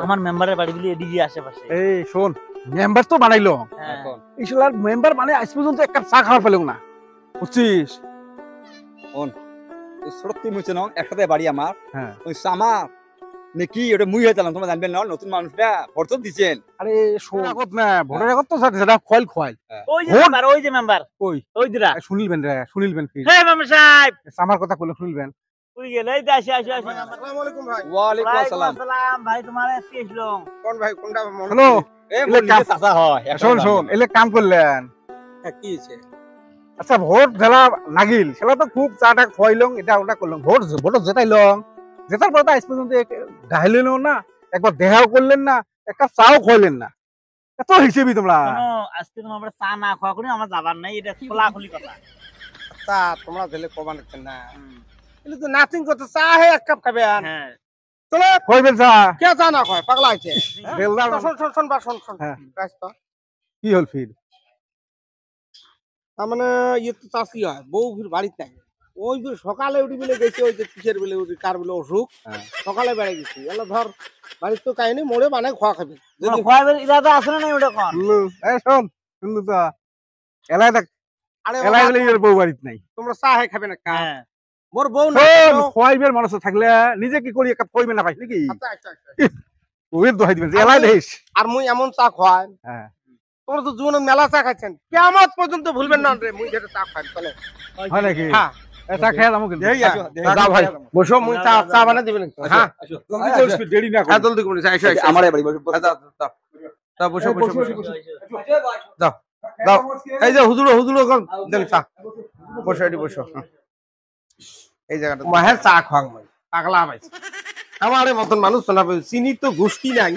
আমার মেম্বারের বাড়িগুলি এদিকে আশেপাশে। এই শোন, মেম্বার তো বানাইলো, ইসলার মেম্বার মানে আজ পর্যন্ত এক কাপ চা খাওয়ার পেলাম না, বুঝছিস? শোন, সত্যি মুছে নাও, একসাথে বাড়ি আমার। হ্যাঁ, ওই সামা নাকি ওটা মুই হয়েছিলাম, তোমরা জানবেন না, নতুন মানুষটা ভোট দিচ্ছেন। আরে শোন, আগত না ভোটের আগত তো সেটা খোয়াল খোয়াল। ওই যে মেম্বার, ওই যে মেম্বার, কই ওই দিরা শুনিলবেন রে, শুনিলবেন কি? হে মেম্বার সাহেব, আমার কথা কইলে শুনিলবেন। তুই গেলে এই আসি আসি আসি। আসসালামু আলাইকুম ভাই। ওয়ালাইকুম আসসালাম। আসসালাম ভাই, তোমার আজকে এসলাম। কোন ভাই, কোনটা? হ্যালো, এ মোর নিজে চাচা হয়। শোন শোন, এলে কাম করলেন। কি হয়েছে? আচ্ছা, ভোট জেলা নাগিল সেটা তো খুব চাটা খোয়াইলং, এটা ওটা করলাম, ভোট জেতাইলং, জেতার পর তো আজ পর্যন্ত ঢাইলেন না, একবার দেখাও করলেন না, একটা চাও খোয়াইলেন না, এত হিসেবি তোমরা। আজকে তোমার চা না খাওয়া করে আমার যাবার নাই, এটা খোলাখুলি কথা। তা তোমরা দিলে কবা নাচ্ছেন না, কিন্তু তো নাথিং করতে চা হে এক কাপ খাবেন। হ্যাঁ, চলো খোয়াইবেন চা। কে চা না খায়, পাগলা আছে। বেলদার শোন শোন শোন বা শোন শোন, হ্যাঁ। কি কি হল ফির? তার মানে ইয়ে তো চাষি হয়, বউ ফির বাড়িতে থাকে। ওই যে সকালে উঠি বলে গেছে, ওই যে কিসের বলে উঠি, কার বলে অসুখ, সকালে বেড়ে গেছি। এলা ধর বাড়ির তো কাহিনী মোড়ে মানে খোয়া খাবে। যদি খোয়াবের ইরাদা আছে না ওটা কোন? এই শোন, শুনলু তো এলাই দেখ, আরে এলাই বাবা, বলে এর বউ বাড়িতে নাই। তোমরা চা হে খাবে না কা? হ্যাঁ, মোর বউ না। শোন, খোয়াইবের মানুষ থাকলে নিজে কি করি, একটা কইবে না পাই নাকি? আচ্ছা আচ্ছা আচ্ছা। ওই দোহাই দিবেন যে এলাই দেখিস। আর মুই এমন চা খাওয়াই, হ্যাঁ, তোমরা তো জীবনে মেলা চা খাচ্ছেন, কেমন পর্যন্ত ভুলবেন না রে। মুই যেটা চা খাই, চলো। হয় নাকি? হ্যাঁ, এটা খেয়ে যাবো কিন্তু। এই আসো, যাও ভাই, বসো, মুই চা চা বানা দিবেন। হ্যাঁ, জলদি করিস, দেরি না হ্যাঁ করিস। জলদি করে এসো এসো। আমার বাড়ি বসে যাও যাও যাও, বসো বসো বসো, যাও যাও। এই যে হুজুর হুজুর দেন চা, বসো এটি বসো। এই জায়গাটা মাহের চা খাওয়াং ভাই, পাগলা ভাই। আমার মতন মানুষ না, চিনি তো গোষ্ঠী নাই,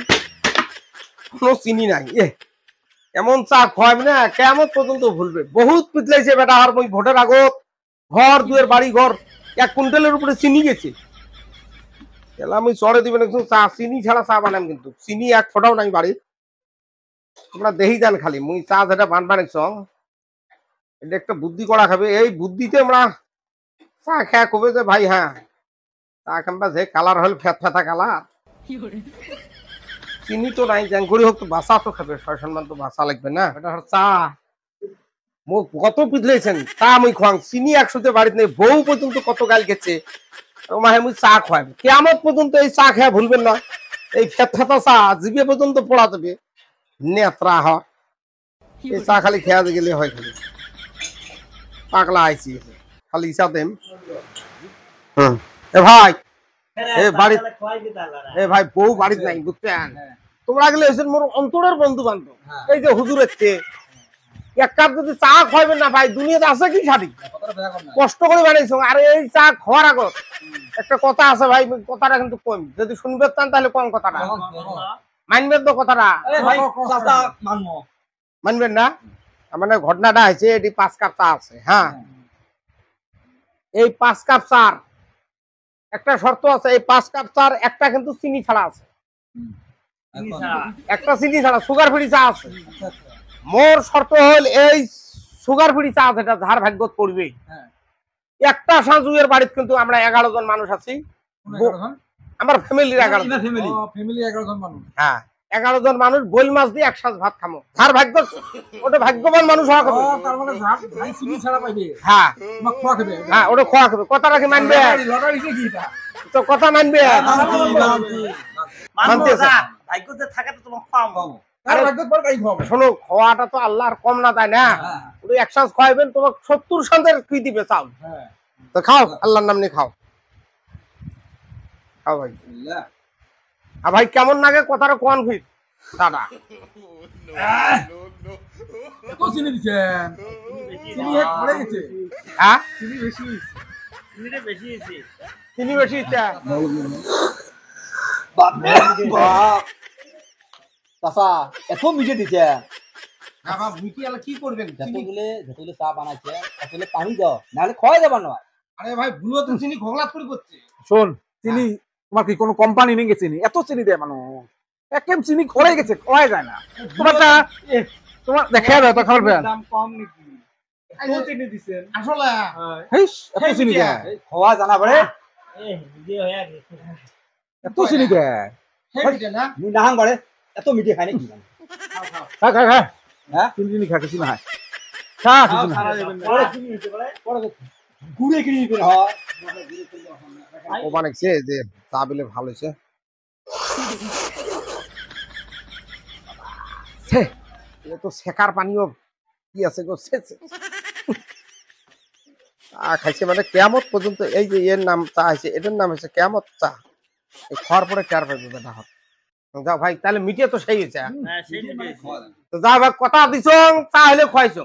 কোনো চিনি নাই। এমন চা খাওয়াবে না, কেমন পর্যন্ত ভুলবে। বহুত পিতলাইছে বেটা, আর ওই ভোটের আগত ঘর দুয়ের বাড়ি ঘর 1 কুইন্টালের উপরে চিনি গেছে। আমি চড়ে দিবেন একদম চা, চিনি ছাড়া চা বানাম, কিন্তু চিনি এক ফোটাও নাই বাড়ি। তোমরা দেখি যান খালি, মুই চা যেটা বানাইছ এটা একটা বুদ্ধি করা খাবে। এই বুদ্ধিতে আমরা চা খেয়া কবে যে ভাই, হ্যাঁ চা খাম্বা যে কালার হল ফেত ফেতা কালার, চিনি তো নাই, জ্যাঙ্কুরি হোক তো বাসা তো খাবে, 6 মান তো বাসা লাগবে না। এটা চা মুখ কত পিছলেছেন, চা মুই খোয়াং, চিনি 100তে বাড়িতে নেই, বউ পর্যন্ত কত গাল গেছে, মাহে মুই চা খোয়াবে। কেমন পর্যন্ত এই চা খেয়া ভুলবেন না, এই ফেত ফেতা চা জিভে পর্যন্ত পড়া দেবে, নেত্রা হয়। এই চা খালি খেয়া গেলে হয়, খালি পাগলা আইছি খালি ইচ্ছা দেম। এ ভাই, এ বাড়ি, এ ভাই বউ বাড়িতে নাই, বুঝছেন? তোমরা গেলে হয়েছেন মোর অন্তরের বন্ধু বান্ধব। এই যে হুজুরের চেয়ে এক কাপ যদি চা খাইবেন না ভাই, দুনিয়াতে আছে কি খাবি, কষ্ট করে বানাইছো। আর এই চা খাওয়ার আগত একটা কথা আছে ভাই, কথাটা কিন্তু কম, যদি শুনবে চান তাহলে কম কথাটা মানবেন তো, কথাটা মানবেন না। মানে ঘটনাটা হয়েছে, এটি 5 কাপ চা আছে। হ্যাঁ, এই 5 কাপ চার একটা শর্ত আছে, এই 5 কাপ চার একটা কিন্তু চিনি ছাড়া আছে, একটা চিনি ছাড়া সুগার ফ্রি চা আছে। মোর শর্ত হল এই সুগার ফ্রি চা যেটা যার ভাগ্যত পড়বে, একটা সাজুয়ের বাড়িতে কিন্তু আমরা 11 জন মানুষ আছি, আমার ফ্যামিলির 11 জন মানুষ। হ্যাঁ, 11 জন মানুষ বইল মাছ দিয়ে এক সাজ ভাত খামো, যার ভাগ্য ওটা ভাগ্যবান মানুষ হওয়া খাবে। হ্যাঁ হ্যাঁ, ওটা খোয়া খাবে, কথাটা কি মানবে? তো কথা মানবে, ভাগ্যতে থাকে তো তোমার খাওয়াবো। শোনো, খাওয়াটা তো আল্লাহর কম না, তাই না? ওটা এক সাজ খাওয়াবেন, তোমাকে 70 সন্দের কি দিবে চাও, তো খাও, আল্লাহর নাম নিয়ে খাও, খাও ভাই। আর ভাই কেমন লাগে কথাটা কোন ফিট দাদা? হ্যাঁ, চিনি বেশি ইচ্ছা। চাচা এত মিশে দিছে, কি করবেন? যতগুলো চা বানাইছে আসলে পানি দাও, নাহলে খোয়া যাবে না। আরে ভাই ভুলো তো চিনি ঘোগলা করে করছে। শোন, চিনি তোমার কি কোনো কোম্পানি নেই চিনি? এত চিনি দেয় মানুষ, একদম চিনি খোলাই গেছে, খোয়া যায় না। তোমারটা তোমার দেখে দাও তো, খাবার দাম কম নাকি? এত চিনি দিছেন আসলে? হেইস, এত চিনি দেয়, খোয়া জানা পড়ে, এত চিনি দেয়। মুই নাহাং বাড়ে এত মিঠে খাই নাকি খা খা খা হ্যাঁ? চিনি খা কিছু না হয় খা কিছু না গুড়ে কিনে নিতে হয় ও বানাইছে যে চা বিলে ভালো হয়েছে এ তো শেখার পানিও কি আছে গো চা খাইছে মানে কেয়ামত পর্যন্ত এই যে এর নাম চা আছে এটার নাম হচ্ছে কেয়ামত চা খাওয়ার পরে কেয়ার পাইবে বেটা হত যাও ভাই তাহলে মিটিয়ে তো সেই হয়েছে হ্যাঁ সেই মিটিয়ে তো যা ভাই কথা দিছ চা হলে খাইছ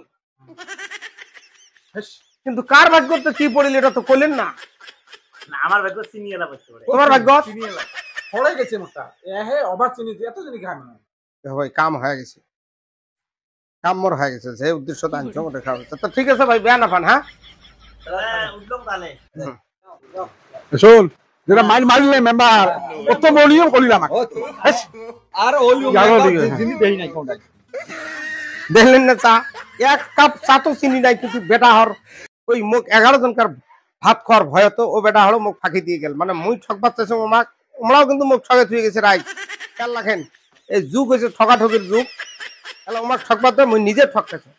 কিন্তু কার ভাগ্য তো কি পড়িল এটা তো করলেন না না আমার ভাগ্য চিনি এলা পড়তে পারে তোমার ভাগ্য পড়ে গেছে মোটা হে অবাক চিনি এত চিনি খায় না ভাই কাম হয়ে গেছে কাম মোর হয়ে গেছে যে উদ্দেশ্য তো আনছো ওটা খাওয়া তো ঠিক আছে ভাই বেয়া না পান হ্যাঁ উঠলাম তাহলে শোন যেটা মাইল মারিলে মেম্বার কত মনিয়ম করিলাম আর ওই জানো দিকে। জিনিস দেই নাই কোনটা দেখলেন না চা এক কাপ চা তো চিনি নাই কিন্তু বেটা হর ওই মুখ 11 জনকার ভাত খাওয়ার ভয় তো ও বেটা হলো মুখ ফাঁকি দিয়ে গেল মানে মুই ঠকবার চাইছে আমাক আমরাও কিন্তু মুখ ঠকে থুয়ে গেছে রাই খেয়াল রাখেন এই যুগ হয়েছে ঠকাঠকির যুগ তাহলে আমাক ঠকবার তো মুই নিজে ঠকাইছে